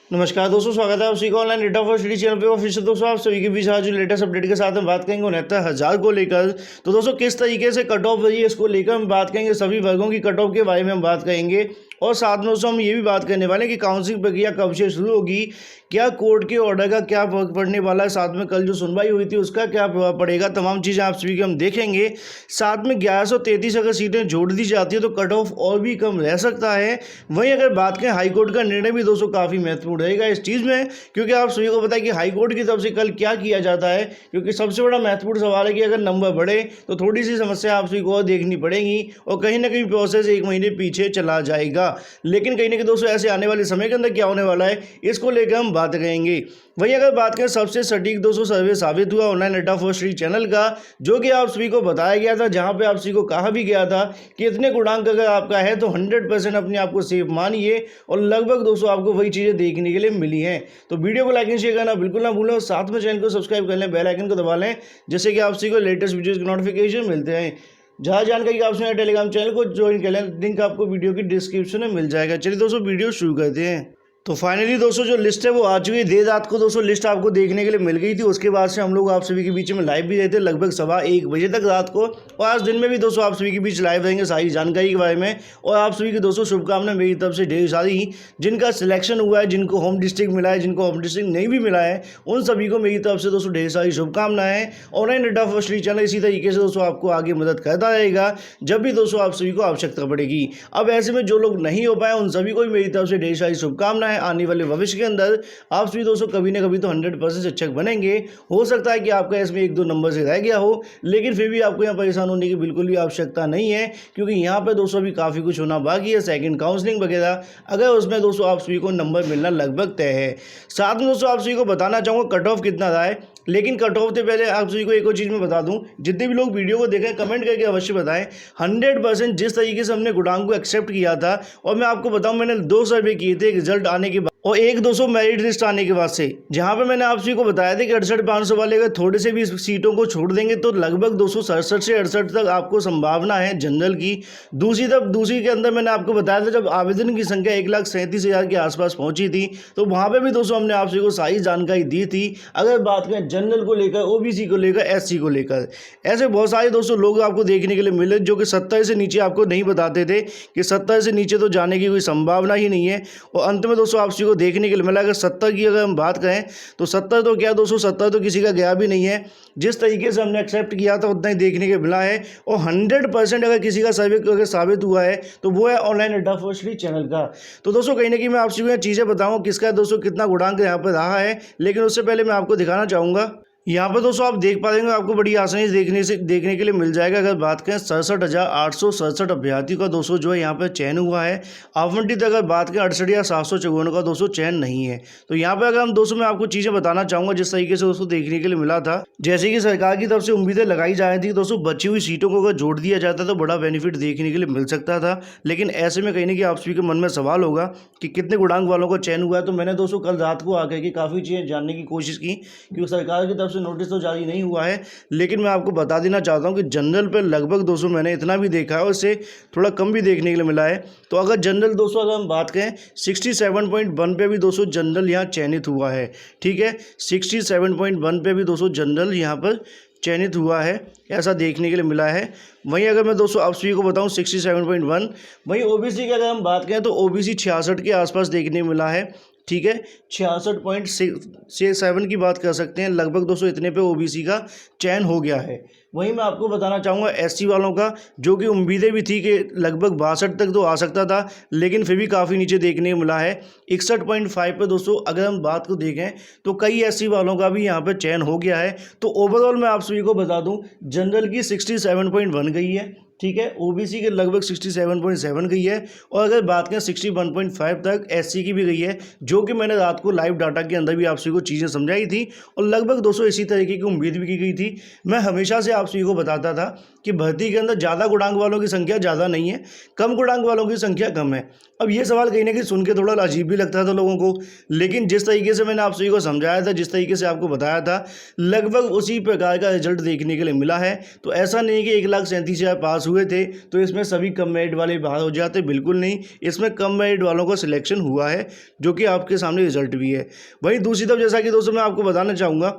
नमस्कार दोस्तों, स्वागत है आप सभी का online data for study channel पे। ऑफिशियल दोस्तों आप सभी के बीच आज जो लेटेस्ट अपडेट के साथ हम बात करेंगे 69,000 को लेकर। तो दोस्तों किस तरीके से कट ऑफ रही है इसको लेकर हम बात करेंगे, सभी वर्गों की कट ऑफ के बारे में हम बात करेंगे और साथ में दोस्तों हम ये भी बात करने वाले हैं कि काउंसलिंग प्रक्रिया कब से शुरू होगी, क्या कोर्ट के ऑर्डर का क्या फर्क पड़ने वाला है, साथ में कल जो सुनवाई हुई थी उसका क्या प्रभाव पड़ेगा, तमाम चीज़ें आप सभी के हम देखेंगे। साथ में 1133 अगर सीटें जोड़ दी जाती है तो कट ऑफ और भी कम रह सकता है। वहीं अगर बात करें हाईकोर्ट का निर्णय भी दोस्तों काफ़ी महत्वपूर्ण रहेगा इस चीज़ में, क्योंकि आप सभी को पता है कि हाईकोर्ट की तरफ से कल क्या किया जाता है। क्योंकि सबसे बड़ा महत्वपूर्ण सवाल है कि अगर नंबर बढ़े तो थोड़ी सी समस्या आप सभी को और देखनी पड़ेगी और कहीं ना कहीं प्रोसेस 1 महीने पीछे चला जाएगा। लेकिन कहीं ना कहीं दोस्तों ऐसे आने वाले समय के अंदर क्या होने वाला है इसको लेकर हम बात करेंगे। वहीं अगर बात करें सबसे सटीक दोस्तों सर्वे साबित हुआ online data for study channel का, जो कि आप सभी को बताया गया था, जहां पे आप सभी को कहा भी गया था कि इतने गुणांक अगर आपका है तो 100% अपने आप को सेफ मानिए, और लगभग दोस्तों आपको वही चीज़ें देखने के लिए मिली हैं। तो वीडियो को लाइक एंड शेयर करना बिल्कुल ना भूलें और साथ में चैनल को सब्सक्राइब कर लें, बेल आइकन को दबा लें, जिससे कि आप सभी को लेटेस्ट वीडियोज़ के नोटिफिकेशन मिलते हैं। जहाँ जानकारी आप मेरे टेलीग्राम चैनल को ज्वाइन कर लें, लिंक आपको वीडियो की डिस्क्रिप्शन में मिल जाएगा। चलिए दोस्तों वीडियो शुरू करते हैं। तो फाइनली दोस्तों जो लिस्ट है वो आ चुकी है। देर रात को दोस्तों लिस्ट आपको देखने के लिए मिल गई थी। उसके बाद से हम लोग आप सभी के बीच में लाइव भी रहते लगभग 1:15 बजे तक रात को, और आज दिन में भी दोस्तों आप सभी के बीच लाइव रहेंगे सारी जानकारी के बारे में। और आप सभी की दोस्तों शुभकामनाएं मेरी तरफ से ढेर सारी। जिनका सिलेक्शन हुआ है, जिनको होम डिस्ट्रिक्ट मिला है, जिनको होम डिस्ट्रिक्ट नहीं भी मिला है, उन सभी को मेरी तरफ से दोस्तों ढेर सारी शुभकामनाएं। Online data for study channel इसी तरीके से दोस्तों आपको आगे मदद करता रहेगा जब भी दोस्तों आप सभी को आवश्यकता पड़ेगी। अब ऐसे में जो लोग नहीं हो पाए उन सभी को भी मेरी तरफ से ढेर सारी शुभकामनाएं। आने वाले भविष्य के अंदर आप सभी दोस्तों कभी ना कभी तो 100% शिक्षक बनेंगे। हो सकता है कि आपका इसमें 1-2 नंबर से रह गया हो, लेकिन फिर भी आपको यहाँ परेशान होने की बिल्कुल भी आवश्यकता नहीं है, क्योंकि यहाँ पे दोस्तों अभी काफ़ी कुछ होना बाकी है। सेकंड काउंसलिंग वगैरह, अगर उसमें दोस्तों आप सभी को नंबर मिलना लगभग तय है। साथ में दोस्तों आप सभी को बताना चाहूँगा कट ऑफ कितना रहा है, लेकिन कट ऑफ से पहले आप सभी को एक और चीज़ मैं बता दूं, जितने भी लोग वीडियो को देखें कमेंट करके अवश्य बताएं 100% जिस तरीके से हमने गुणांक को एक्सेप्ट किया था। और मैं आपको बताऊं, मैंने 2 सर्वे किए थे रिजल्ट आने के बाद और 1-200 मेरिट लिस्ट आने के बाद से, जहां पे मैंने आप सभी को बताया था कि 68,500 वाले अगर थोड़े से भी सीटों को छोड़ देंगे तो लगभग 267 से 68 तक आपको संभावना है जनरल की। दूसरी के अंदर मैंने आपको बताया था जब आवेदन की संख्या 1,37,000 के आसपास पहुंची थी, तो वहां पे भी दोस्तों हमने आप सभी को सारी जानकारी दी थी। अगर बात करें जनरल को लेकर, ओबीसी को लेकर, एससी को लेकर, ऐसे बहुत सारे दोस्तों लोग आपको देखने के लिए मिले जो कि 70 से नीचे आपको नहीं बताते थे कि 70 से नीचे तो जाने की कोई संभावना ही नहीं है। और अंत में दोस्तों आप सभी को देखने के लिए मिला, अगर 70 की अगर हम बात करें तो 70 तो क्या दोस्तों, 70 तो किसी का गया भी नहीं है। जिस तरीके से हमने एक्सेप्ट किया था उतना ही देखने के मिला है। और 100% अगर किसी का सर्वे अगर साबित हुआ है तो वो है online data for study channel का। तो दोस्तों कहीं ना कहीं मैं आप सभी को चीज़ें बताऊँ किसका दोस्तों कितना गुणांक यहाँ पर रहा है, लेकिन उससे पहले मैं आपको दिखाना चाहूँगा। यहाँ पर दोस्तों आप देख पा रहे हैं, आपको बड़ी आसानी से देखने के लिए मिल जाएगा। अगर बात करें 67,867 अभ्यर्थी का दोस्तों जो है यहाँ पर चयन हुआ है। आवंटित अगर बात करें 68,754 का दोस्तों चयन नहीं है। तो यहाँ पर अगर हम दोस्तों मैं आपको चीज़ें बताना चाहूँगा जिस तरीके से दोस्तों देखने के लिए मिला था, जैसे कि सरकार की तरफ से उम्मीदें लगाई जा रही थी दोस्तों बची हुई सीटों को अगर जोड़ दिया जाता तो बड़ा बेनिफिट देखने के लिए मिल सकता था। लेकिन ऐसे में कहीं ना कहीं आप सभी के मन में सवाल होगा कि कितने गुणांक वालों का चयन हुआ है। तो मैंने दोस्तों कल रात को आकर के काफ़ी चीज़ें जानने की कोशिश की, क्योंकि सरकार की तरफ से नोटिस तो जारी नहीं हुआ है। लेकिन मैं आपको बता देना चाहता हूं कि जनरल पे लगभग दोस्तों मैंने इतना भी देखा है और इससे थोड़ा कम भी देखने के लिए मिला है। तो अगर जनरल दोस्तों अगर हम बात करें 67.1 पे भी दोस्तों जनरल यहाँ चयनित हुआ है। ठीक है, 67.1 पे भी दोस्तों जनरल यहाँ पर चयनित हुआ है, ऐसा देखने के लिए मिला है। वहीं अगर मैं दोस्तों आप सभी को बताऊं 67.1, वहीं ओबीसी की अगर हम बात करें तो ओबीसी 66 के आसपास देखने को मिला है। ठीक है, 66.67 की बात कर सकते हैं, लगभग दोस्तों इतने पे ओबीसी का चयन हो गया है। वहीं मैं आपको बताना चाहूँगा एससी वालों का, जो कि उम्मीदें भी थी कि लगभग 62 तक तो आ सकता था, लेकिन फिर भी काफ़ी नीचे देखने को मिला है। 61.5 पे दोस्तों अगर हम बात को देखें तो कई एससी वालों का भी यहाँ पर चयन हो गया है। तो ओवरऑल मैं आप सभी को बता दूँ जनरल की 67.1 गई है। ठीक है, ओबीसी के लगभग 67.7 गई है। और अगर बात करें 61.5 तक एससी की भी गई है, जो कि मैंने रात को लाइव डाटा के अंदर भी आप सभी को चीज़ें समझाई थी और लगभग दोस्तों इसी तरीके की उम्मीद भी की गई थी। मैं हमेशा से आप सभी को बताता था कि भर्ती के अंदर ज़्यादा गुणांक वालों की संख्या ज़्यादा नहीं है, कम गुणांक वालों की संख्या कम है। अब ये सवाल कहीं ना कहीं सुन के थोड़ा अजीब भी लगता था लोगों को, लेकिन जिस तरीके से मैंने आप सभी को समझाया था, जिस तरीके से आपको बताया था, लगभग उसी प्रकार का रिजल्ट देखने के लिए मिला है। तो ऐसा नहीं कि 1,37,000 पास हुए थे तो इसमें सभी कम मेरिट वाले बाहर हो जाते, बिल्कुल नहीं। इसमें कम मेरिट वालों का सिलेक्शन हुआ है, जो कि आपके सामने रिजल्ट भी है। वहीं दूसरी तरफ जैसा कि दोस्तों मैं आपको बताना चाहूँगा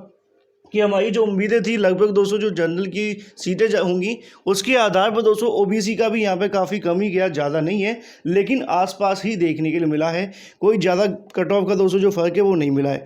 कि हमारी जो उम्मीदें थी, लगभग दोस्तों जो जनरल की सीटें होंगी, उसके आधार पर दोस्तों ओबीसी का भी यहाँ पे काफ़ी कम ही गया, ज़्यादा नहीं है, लेकिन आसपास ही देखने के लिए मिला है। कोई ज़्यादा कट ऑफ का दोस्तों जो फ़र्क है वो नहीं मिला है।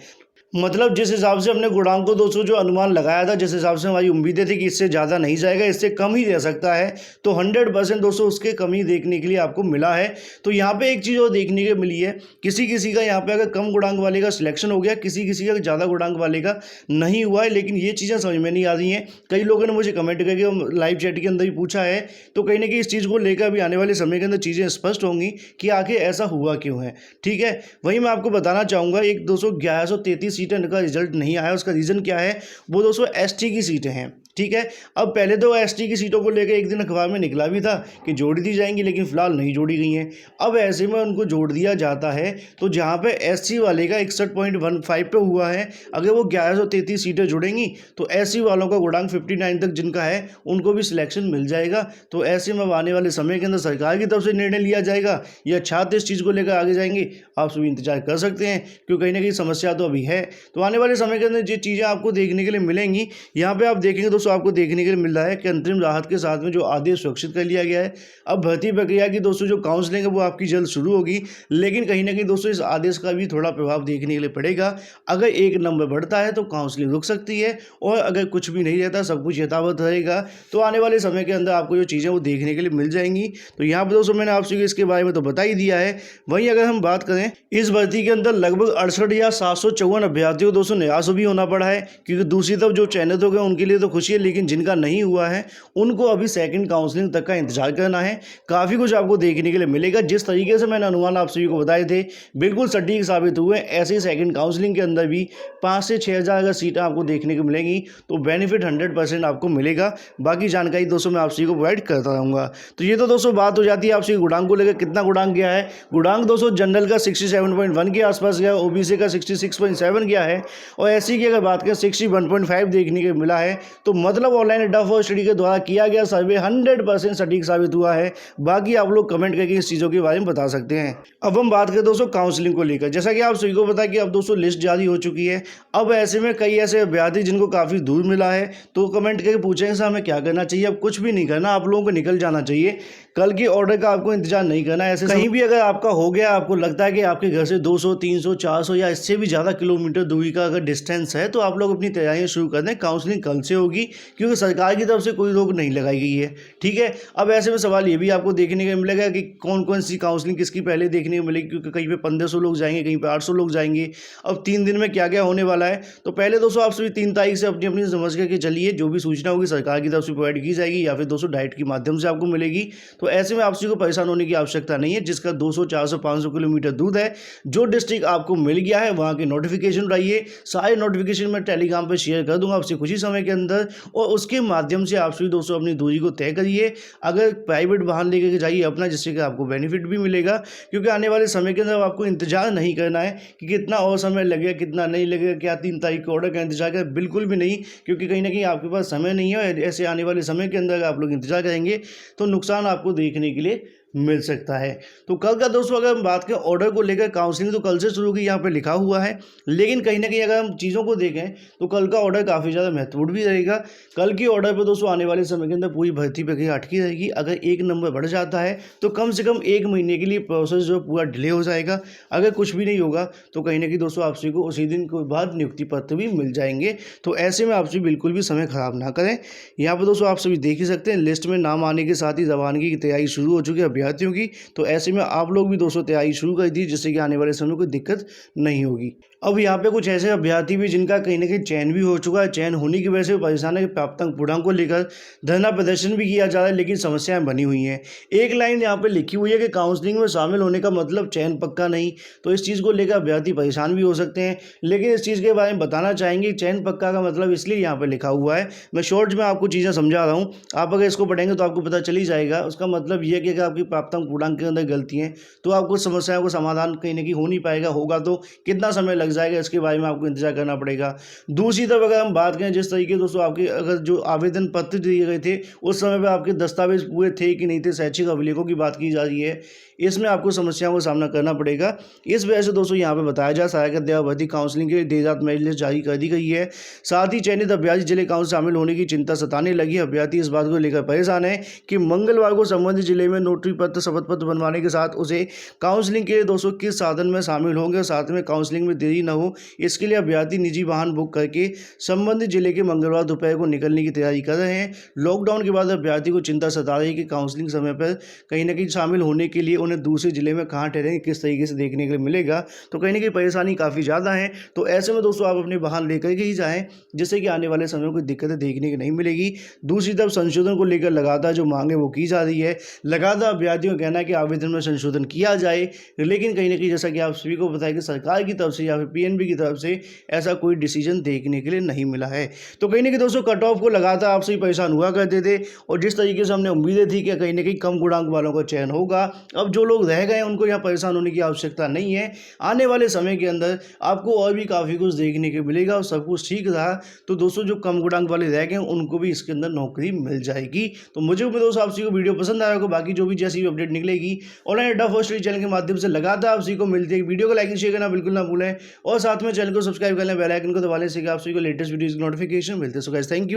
मतलब जिस हिसाब से हमने गुणांक को दोस्तों जो अनुमान लगाया था, जिस हिसाब से हमारी उम्मीदें थी कि इससे ज़्यादा नहीं जाएगा, इससे कम ही रह सकता है, तो 100% दोस्तों उसके कम ही देखने के लिए आपको मिला है। तो यहाँ पे एक चीज़ और देखने के मिली है, किसी किसी का यहाँ पे अगर कम गुणांक वाले का सिलेक्शन हो गया, किसी किसी का ज़्यादा गुणांक वाले का नहीं हुआ है। लेकिन ये चीज़ें समझ में नहीं आ रही हैं। कई लोगों ने मुझे कमेंट करके लाइव चैट के अंदर ही पूछा है, तो कहीं ना कहीं इस चीज़ को लेकर अभी आने वाले समय के अंदर चीज़ें स्पष्ट होंगी कि आखिर ऐसा हुआ क्यों है। ठीक है, वहीं मैं आपको बताना चाहूँगा, एक 1133 सीटें का रिजल्ट नहीं आया, उसका रीज़न क्या है? वो दोस्तों एसटी की सीटें हैं। ठीक है, अब पहले तो एसटी की सीटों को लेकर एक दिन अखबार में निकला भी था कि जोड़ दी जाएंगी, लेकिन फिलहाल नहीं जोड़ी गई हैं। अब ऐसे में उनको जोड़ दिया जाता है, तो जहां पे एससी वाले का 61.15 पे हुआ है, अगर वो 1133 सीटें जुड़ेंगी तो एससी वालों का गुणांक 59 तक जिनका है उनको भी सिलेक्शन मिल जाएगा। तो ऐसे में आने वाले समय के अंदर सरकार की तरफ से निर्णय लिया जाएगा या छात्र इस चीज़ को लेकर आगे जाएंगे, आप सभी इंतजार कर सकते हैं, क्योंकि कहीं ना कहीं समस्या तो अभी है। तो आने वाले समय के अंदर ये चीज़ें आपको देखने के लिए मिलेंगी। यहाँ पे आप देखेंगे दोस्तों, आपको देखने के लिए मिल रहा है कि अंतरिम राहत के साथ में जो आदेश सुरक्षित कर लिया गया है। अब भर्ती प्रक्रिया की दोस्तों जो काउंसलिंग है वो आपकी जल्द शुरू होगी, लेकिन कहीं ना कहीं दोस्तों इस आदेश का भी थोड़ा प्रभाव देखने के लिए पड़ेगा। अगर एक नंबर बढ़ता है तो काउंसलिंग रुक सकती है, और अगर कुछ भी नहीं रहता, सब कुछ यथावत रहेगा, तो आने वाले समय के अंदर आपको जो चीज़ें वो देखने के लिए मिल जाएंगी। तो यहाँ पर दोस्तों मैंने आपसे इसके बारे में तो बता ही दिया है। वहीं अगर हम बात करें, इस भर्ती के अंदर लगभग 68,754 अभ्यर्थियों को दोस्तों निराश भी होना पड़ा है, क्योंकि दूसरी तरफ जो चयनित हो गए उनके लिए तो खुशी है, लेकिन जिनका नहीं हुआ है उनको अभी सेकंड काउंसलिंग तक का इंतजार करना है। काफ़ी कुछ आपको देखने के लिए मिलेगा। जिस तरीके से मैंने अनुमान आप सभी को बताए थे, बिल्कुल सटीक साबित हुए। ऐसे ही सेकंड काउंसलिंग के अंदर भी 5 से 6,000 अगर सीटें आपको देखने को मिलेंगी, तो बेनिफिट 100% आपको मिलेगा। बाकी जानकारी दोस्तों मैं आप सभी को प्रोवाइड करता रहूँगा। तो ये तो दोस्तों बात हो जाती है आपसे गुणांक को लेकर, कितना गुणांक गया है। गुणांक दोस्तों जनरल का 67.1 के आसपास गया, ओबीसी का 66.7 गया है, और एससी की अगर बात करें 61.5 देखने को मिला है। तो मतलब ऑनलाइन अड्डा फॉर स्टडी के द्वारा किया गया सर्वे 100% सटीक साबित हुआ है। बाकी आप लोग कमेंट करके इस चीज़ों के बारे में बता सकते हैं। अब हम बात करें दोस्तों काउंसलिंग को लेकर, जैसा कि आप सभी को पता है कि अब दोस्तों लिस्ट जारी हो चुकी है। अब ऐसे में कई ऐसे अभ्यर्थी जिनको काफ़ी दूर मिला है, तो कमेंट करके पूछेंगे सर हमें क्या करना चाहिए। अब कुछ भी नहीं करना, आप लोगों को निकल जाना चाहिए। कल के ऑर्डर का आपको इंतजार नहीं करना है। ऐसे कहीं भी अगर आपका हो गया, आपको लगता है कि आपके घर से 200, 300, 400 या इससे भी ज़्यादा किलोमीटर दूरी का अगर डिस्टेंस है, तो आप लोग अपनी तैयारियां शुरू कर दें। काउंसलिंग कल से होगी, क्योंकि सरकार की तरफ से कोई रोक नहीं लगाई गई है। ठीक है, अब ऐसे में सवाल ये भी आपको देखने को मिलेगा कि कौन कौन सी काउंसलिंग किसकी पहले देखने को मिलेगी, क्योंकि कहीं पे 1500 लोग जाएंगे, कहीं पे 800 लोग जाएंगे। अब 3 दिन में क्या क्या होने वाला है, तो पहले दोस्तों आप सभी 3 तारीख से अपनी अपनी समझ करके चलिए। जो भी सूचना होगी सरकार की तरफ से प्रोवाइड की जाएगी, या फिर दोस्तों डाइट के माध्यम से आपको मिलेगी। तो ऐसे में आप सभी को परेशान होने की आवश्यकता नहीं है। जिसका 200, 400, 500 किलोमीटर दूर है, जो डिस्ट्रिक्ट आपको मिल गया है, वहाँ की नोटिफिकेशन रहिए। सारे नोटिफिकेशन मैं टेलीग्राम पर शेयर कर दूंगा आपसे कुछ ही समय के अंदर, और उसके माध्यम से आप सभी दोस्तों अपनी दूरी को तय करिए। अगर प्राइवेट वाहन लेकर जाइए अपना, जिससे कि आपको बेनिफिट भी मिलेगा, क्योंकि आने वाले समय के अंदर आपको इंतजार नहीं करना है कि कितना और समय लगेगा, कितना नहीं लगेगा, क्या 3 तारीख को ऑर्डर का इंतजार करें, बिल्कुल भी नहीं। क्योंकि कहीं ना कहीं आपके पास समय नहीं है। ऐसे आने वाले समय के अंदर आप लोग इंतजार करेंगे तो नुकसान आपको देखने के लिए मिल सकता है। तो कल का दोस्तों अगर हम बात करें ऑर्डर को लेकर, काउंसलिंग तो कल से शुरू की यहाँ पे लिखा हुआ है, लेकिन कहीं ना कहीं अगर हम चीज़ों को देखें तो कल का ऑर्डर काफ़ी ज़्यादा महत्वपूर्ण भी रहेगा। कल की ऑर्डर पर दोस्तों आने वाले समय के अंदर पूरी भर्ती प्रक्रिया अटकी रहेगी। अगर 1 नंबर बढ़ जाता है तो कम से कम 1 महीने के लिए प्रोसेस जो पूरा डिले हो जाएगा। अगर कुछ भी नहीं होगा तो कहीं ना कहीं दोस्तों आप सभी को उसी दिन के बाद नियुक्ति पत्र भी मिल जाएंगे। तो ऐसे में आप सभी बिल्कुल भी समय खराब ना करें। यहाँ पर दोस्तों आप सभी देख ही सकते हैं, लिस्ट में नाम आने के साथ ही रवानगी की तैयारी शुरू हो चुकी है। अभ्यर्थियों की। तो ऐसे में आप लोग भी दोस्तों तैयारी शुरू कर दी, जिससे कि आने वाले समय में कोई दिक्कत नहीं होगी। अब यहाँ पे कुछ ऐसे अभ्यर्थी भी जिनका कहीं न कहीं चयन भी हो चुका है, चयन होने की वजह से परेशान है कि प्राप्तांक पूर्णांक को लेकर धरना प्रदर्शन भी किया जा रहा है, लेकिन समस्याएं बनी हुई हैं। एक लाइन यहाँ पे लिखी हुई है कि काउंसलिंग में शामिल होने का मतलब चयन पक्का नहीं। तो इस चीज़ को लेकर अभ्यर्थी परेशान भी हो सकते हैं, लेकिन इस चीज़ के बारे में बताना चाहेंगे चयन पक्का का मतलब इसलिए यहाँ पे लिखा हुआ है। मैं शॉर्ट्स में आपको चीज़ें समझा रहा हूँ, आप अगर इसको पढ़ेंगे तो आपको पता चल ही जाएगा। उसका मतलब ये है कि अगर आपकी प्राप्तांक पूर्णांक के अंदर गलती है तो आपको समस्याओं का समाधान कहीं न कहीं हो नहीं पाएगा, होगा तो कितना समय लग जाएगा, इसके बारे में आपको इंतजार करना पड़ेगा। दूसरी तरफ अगर हम बात करें जिस तरीके दोस्तों आपके अगर जो आवेदन पत्र दिए गए थे उस समय पे आपके दस्तावेज पूरे थे कि नहीं थे, शैक्षिक अभिलेखों की बात की जा रही है, इसमें आपको समस्याओं का सामना करना पड़ेगा। इस वजह से दोस्तों यहाँ पे बताया जा सहायक अध्यापक भर्ती काउंसलिंग के लिए देर रात मेरिट लिस्ट जारी कर दी गई है। साथ ही चयनित अभ्यर्थी जिले काउंसिल शामिल होने की चिंता सताने लगी। अभ्यर्थी इस बात को लेकर परेशान है कि मंगलवार को संबंधित जिले में नोटरी पत्र, शपथ पत्र बनवाने के साथ उसे काउंसलिंग के लिए दोस्तों किस साधन में शामिल होंगे और साथ में काउंसलिंग में देरी न हो, इसके लिए अभ्यर्थी निजी वाहन बुक करके संबंधित जिले के मंगलवार दोपहर को निकलने की तैयारी कर रहे हैं। लॉकडाउन के बाद अभ्यर्थी को चिंता सता रही है कि काउंसलिंग समय पर कहीं न कहीं शामिल होने के लिए उन्हें दूसरे जिले में कहाँ ठहरेंगे, किस तरीके से देखने के लिए मिलेगा। तो कहीं न कहीं परेशानी काफ़ी ज़्यादा है। तो ऐसे में दोस्तों आप अपने वाहन लेकर के ही जाएँ, जिससे कि आने वाले समय में कोई दिक्कतें देखने की नहीं मिलेगी। दूसरी तरफ संशोधन को लेकर लगातार जो मांग है वो की जा रही है। लगातार अभ्यर्थियों का कहना है कि आवेदन में संशोधन किया जाए, लेकिन कहीं न कहीं जैसा कि आप सभी को पता है कि सरकार की तरफ से या फिर पीएनबी की तरफ से ऐसा कोई डिसीजन देखने के लिए नहीं मिला है। तो कहीं न कहीं दोस्तों कट ऑफ को लगातार आप सभी परेशान हुआ करते थे और जिस तरीके से हमने उम्मीदें थी कि कहीं न कहीं कम गुणांक वालों का चयन होगा, अब जो लोग रह गए उनको यहाँ परेशान होने की आवश्यकता नहीं है। आने वाले समय के अंदर आपको और भी काफ़ी कुछ देखने को मिलेगा और सब कुछ ठीक रहा तो दोस्तों जो कम गुणांक वाले रह गए उनको भी इसके अंदर नौकरी मिल जाएगी। तो मुझे उम्मीद है दोस्तों आप सभी को वीडियो पसंद आया होगा। बाकी जो भी जैसी भी अपडेट निकलेगी ऑनलाइन अड्डा फर्स्ट चैनल के माध्यम से लगातार आप सभी को मिलती है। वीडियो को लाइक शेयर करना बिल्कुल ना भूलें और साथ में चैनल को सब्सक्राइब कर लें, बेल आइकन को दबाने से आप सभी को लेटेस्ट वीडियोस की नोटिफिकेशन मिलते हैं। So guys thank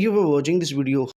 you for watching this video.